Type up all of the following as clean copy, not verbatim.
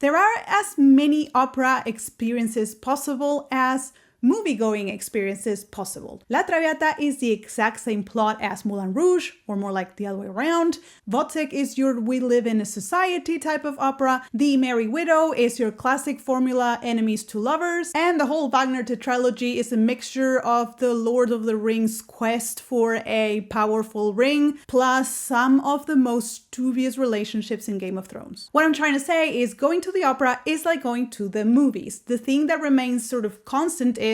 There are as many opera experiences possible as movie-going experiences possible. La Traviata is the exact same plot as Moulin Rouge, or more like the other way around. Wozzeck is your We Live in a Society type of opera. The Merry Widow is your classic formula enemies to lovers. And the whole Wagner tetralogy is a mixture of the Lord of the Rings quest for a powerful ring, plus some of the most dubious relationships in Game of Thrones. What I'm trying to say is going to the opera is like going to the movies. The thing that remains sort of constant is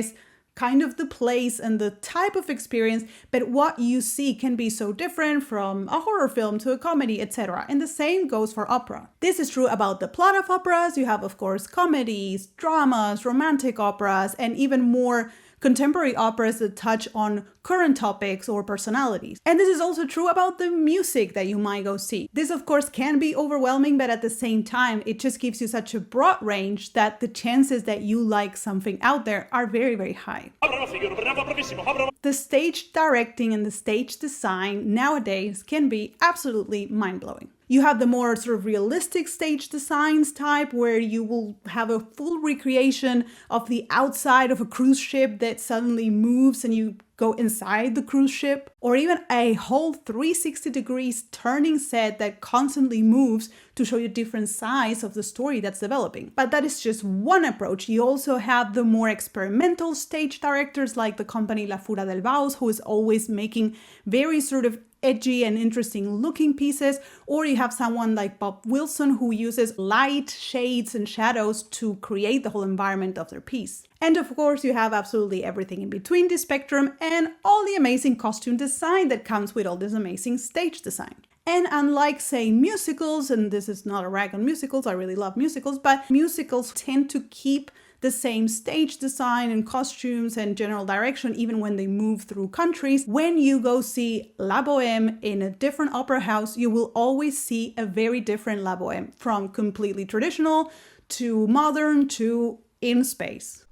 kind of the place and the type of experience, but what you see can be so different from a horror film to a comedy, etc. And the same goes for opera. This is true about the plot of operas. You have, of course, comedies, dramas, romantic operas, and even more contemporary operas that touch on current topics or personalities. And this is also true about the music that you might go see. This, of course, can be overwhelming, but at the same time, it just gives you such a broad range that the chances that you like something out there are very, very high. The stage directing and the stage design nowadays can be absolutely mind-blowing. You have the more sort of realistic stage designs type where you will have a full recreation of the outside of a cruise ship that suddenly moves and you go inside the cruise ship, or even a whole 360 degrees turning set that constantly moves to show you different sides of the story that's developing. But that is just one approach. You also have the more experimental stage directors like the company La Fura del Baus, who is always making very sort of edgy and interesting looking pieces, or you have someone like Bob Wilson who uses light, shades, and shadows to create the whole environment of their piece. And of course, you have absolutely everything in between the spectrum and all the amazing costume design that comes with all this amazing stage design. And unlike, say, musicals, and this is not a rag on musicals, I really love musicals, but musicals tend to keep the same stage design and costumes and general direction even when they move through countries. When you go see La Bohème in a different opera house, you will always see a very different La Bohème, from completely traditional to modern to in space.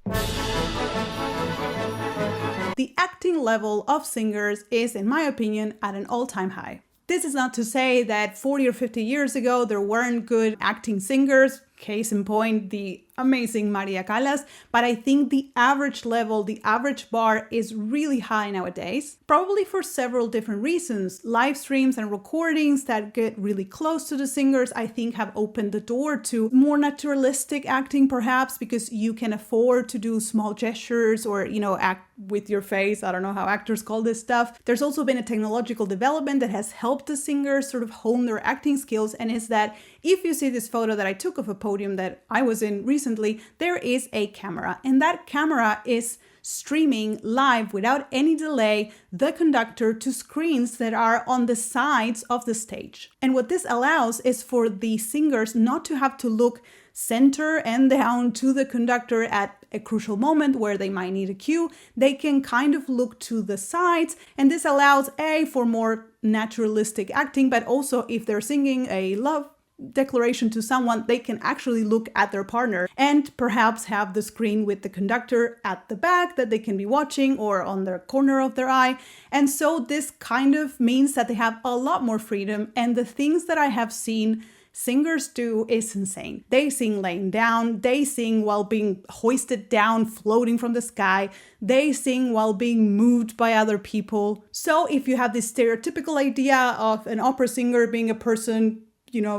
The acting level of singers is, in my opinion, at an all-time high. This is not to say that 40 or 50 years ago there weren't good acting singers, case in point, the amazing Maria Callas, but I think the average level, the average bar is really high nowadays, probably for several different reasons. Live streams and recordings that get really close to the singers, I think, have opened the door to more naturalistic acting, perhaps because you can afford to do small gestures or, act with your face. I don't know how actors call this stuff. There's also been a technological development that has helped the singers sort of hone their acting skills, and is that if you see this photo that I took of a podium that I was in recently, there is a camera, and that camera is streaming live without any delay the conductor to screens that are on the sides of the stage. And what this allows is for the singers not to have to look center and down to the conductor at a crucial moment where they might need a cue. They can kind of look to the sides, and this allows for more naturalistic acting, but also if they're singing a love declaration to someone, they can actually look at their partner and perhaps have the screen with the conductor at the back that they can be watching or on the corner of their eye. And so this kind of means that they have a lot more freedom, and the things that I have seen singers do is insane. They sing laying down, they sing while being hoisted down, floating from the sky, they sing while being moved by other people. So if you have this stereotypical idea of an opera singer being a person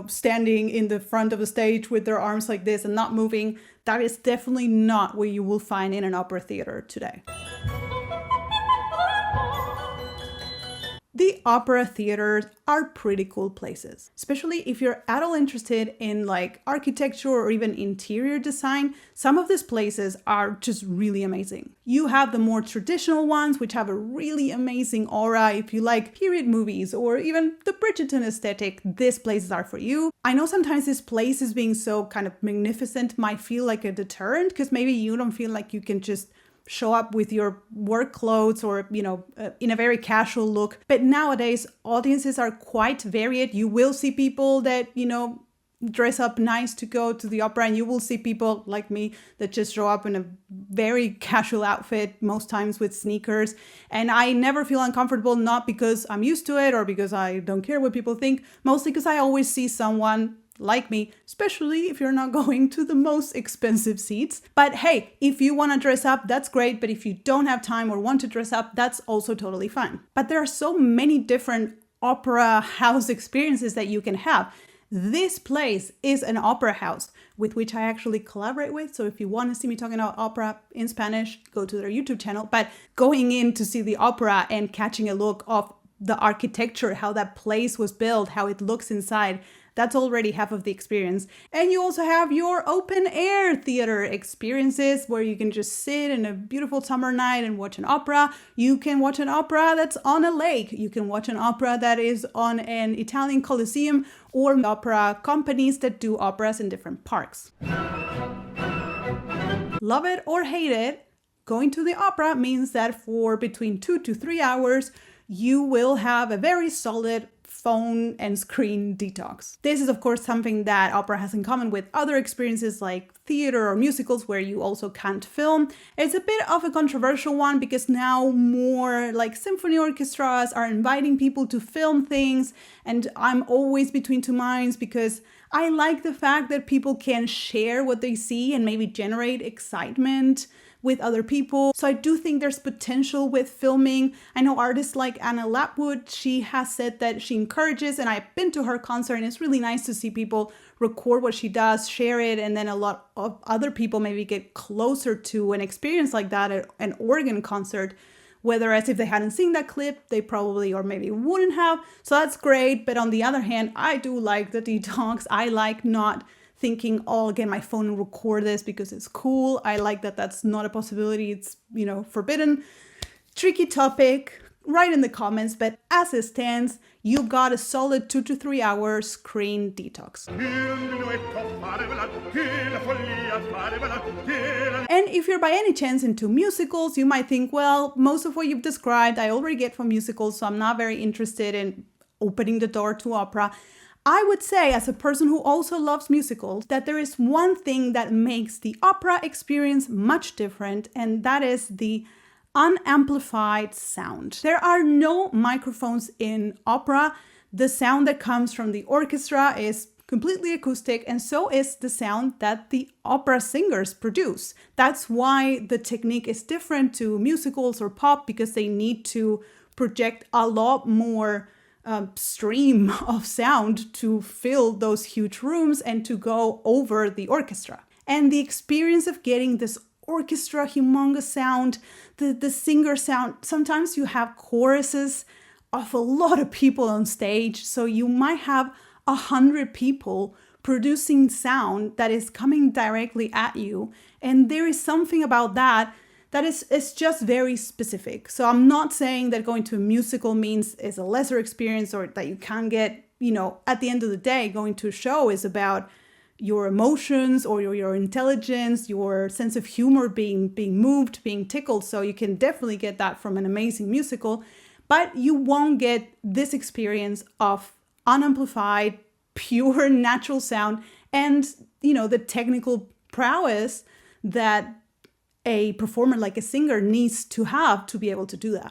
standing in the front of the stage with their arms like this and not moving, that is definitely not what you will find in an opera theater today. The opera theaters are pretty cool places, especially if you're at all interested in like architecture or even interior design. Some of these places are just really amazing. You have the more traditional ones, which have a really amazing aura. If you like period movies or even the Bridgerton aesthetic, these places are for you. I know sometimes this place is being so kind of magnificent might feel like a deterrent, because maybe you don't feel like you can just show up with your work clothes or, in a very casual look. But nowadays, audiences are quite varied. You will see people that, dress up nice to go to the opera, and you will see people like me that just show up in a very casual outfit, most times with sneakers. And I never feel uncomfortable, not because I'm used to it or because I don't care what people think, mostly because I always see someone like me, especially if you're not going to the most expensive seats. But hey, if you want to dress up, that's great. But if you don't have time or want to dress up, that's also totally fine. But there are so many different opera house experiences that you can have. This place is an opera house with which I actually collaborate with. So if you want to see me talking about opera in Spanish, go to their YouTube channel. But going in to see the opera and catching a look of the architecture, how that place was built, how it looks inside, that's already half of the experience. And you also have your open air theater experiences where you can just sit in a beautiful summer night and watch an opera. You can watch an opera that's on a lake. You can watch an opera that is on an Italian Colosseum, or opera companies that do operas in different parks. Love it or hate it, going to the opera means that for between 2 to 3 hours, you will have a very solid phone and screen detox. This is, of course, something that opera has in common with other experiences like theater or musicals where you also can't film. It's a bit of a controversial one because now more like symphony orchestras are inviting people to film things, and I'm always between two minds because I like the fact that people can share what they see and maybe generate excitement with other people. So I do think there's potential with filming. I know artists like Anna Lapwood, she has said that she encourages, and I've been to her concert and it's really nice to see people record what she does, share it, and then a lot of other people maybe get closer to an experience like that at an organ concert. Whereas if they hadn't seen that clip, they probably or maybe wouldn't have. So that's great. But on the other hand, I do like the detox. I like not thinking, oh, I'll get my phone and record this because it's cool. I like that that's not a possibility. It's, forbidden. Tricky topic. Write in the comments. But as it stands, you got a solid 2 to 3 hour screen detox. And if you're by any chance into musicals, you might think, well, most of what you've described, I already get from musicals, so I'm not very interested in opening the door to opera. I would say, as a person who also loves musicals, that there is one thing that makes the opera experience much different, and that is the unamplified sound. There are no microphones in opera. The sound that comes from the orchestra is completely acoustic, and so is the sound that the opera singers produce. That's why the technique is different to musicals or pop, because they need to project a lot more stream of sound to fill those huge rooms and to go over the orchestra. And the experience of getting this orchestra humongous sound, the singer sound, sometimes you have choruses of a lot of people on stage, so you might have 100 people producing sound that is coming directly at you, and there is something about that is just very specific. So I'm not saying that going to a musical means is a lesser experience or that you can't get, at the end of the day, going to a show is about your emotions or your intelligence, your sense of humor being moved, being tickled. So you can definitely get that from an amazing musical, but you won't get this experience of unamplified, pure natural sound and, the technical prowess that a performer like a singer needs to have to be able to do that.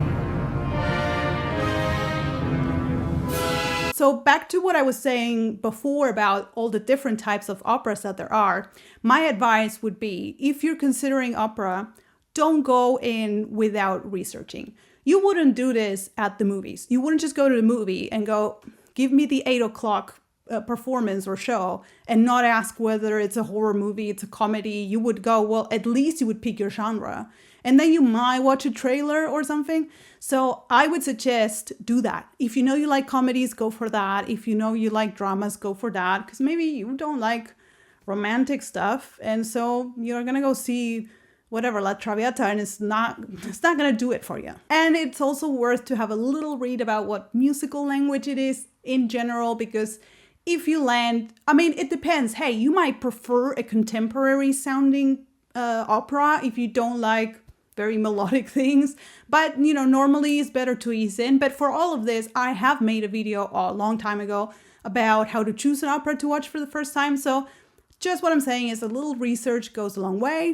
So back to what I was saying before about all the different types of operas that there are, my advice would be, if you're considering opera, don't go in without researching. You wouldn't do this at the movies. You wouldn't just go to the movie and go, give me the 8 o'clock performance or show and not ask whether it's a horror movie, it's a comedy. You would go, well, at least you would pick your genre. And then you might watch a trailer or something. So I would suggest do that. If you know you like comedies, go for that. If you know you like dramas, go for that. Because maybe you don't like romantic stuff. And so you're going to go see whatever, La Traviata, and it's not going to do it for you. And it's also worth to have a little read about what musical language it is in general, because if you land, it depends. Hey, you might prefer a contemporary sounding opera if you don't like very melodic things. But, normally it's better to ease in. But for all of this, I have made a video a long time ago about how to choose an opera to watch for the first time. So just what I'm saying is a little research goes a long way.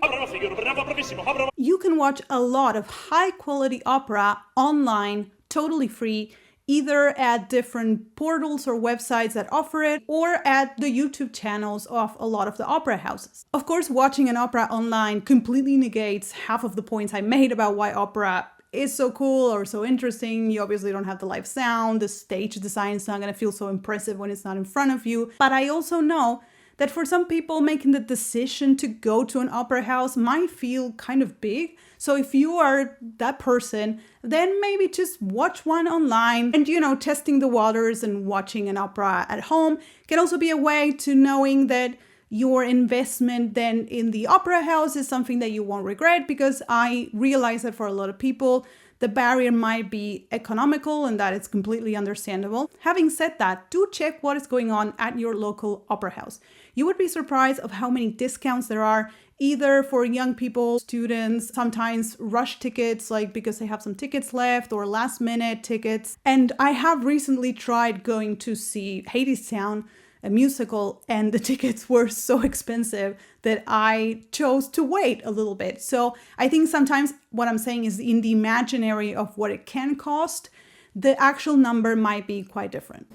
You can watch a lot of high quality opera online, totally free. either at different portals or websites that offer it, or at the YouTube channels of a lot of the opera houses. Of course, watching an opera online completely negates half of the points I made about why opera is so cool or so interesting. You obviously don't have the live sound, the stage design is not going to feel so impressive when it's not in front of you. But I also know that for some people, making the decision to go to an opera house might feel kind of big. So if you are that person, then maybe just watch one online and, testing the waters and watching an opera at home can also be a way to knowing that your investment then in the opera house is something that you won't regret, because I realize that for a lot of people, the barrier might be economical, and that is completely understandable. Having said that, do check what is going on at your local opera house. You would be surprised of how many discounts there are, either for young people, students, sometimes rush tickets, like because they have some tickets left, or last minute tickets. And I have recently tried going to see Hadestown, a musical, and the tickets were so expensive that I chose to wait a little bit. So I think sometimes what I'm saying is, in the imaginary of what it can cost, the actual number might be quite different.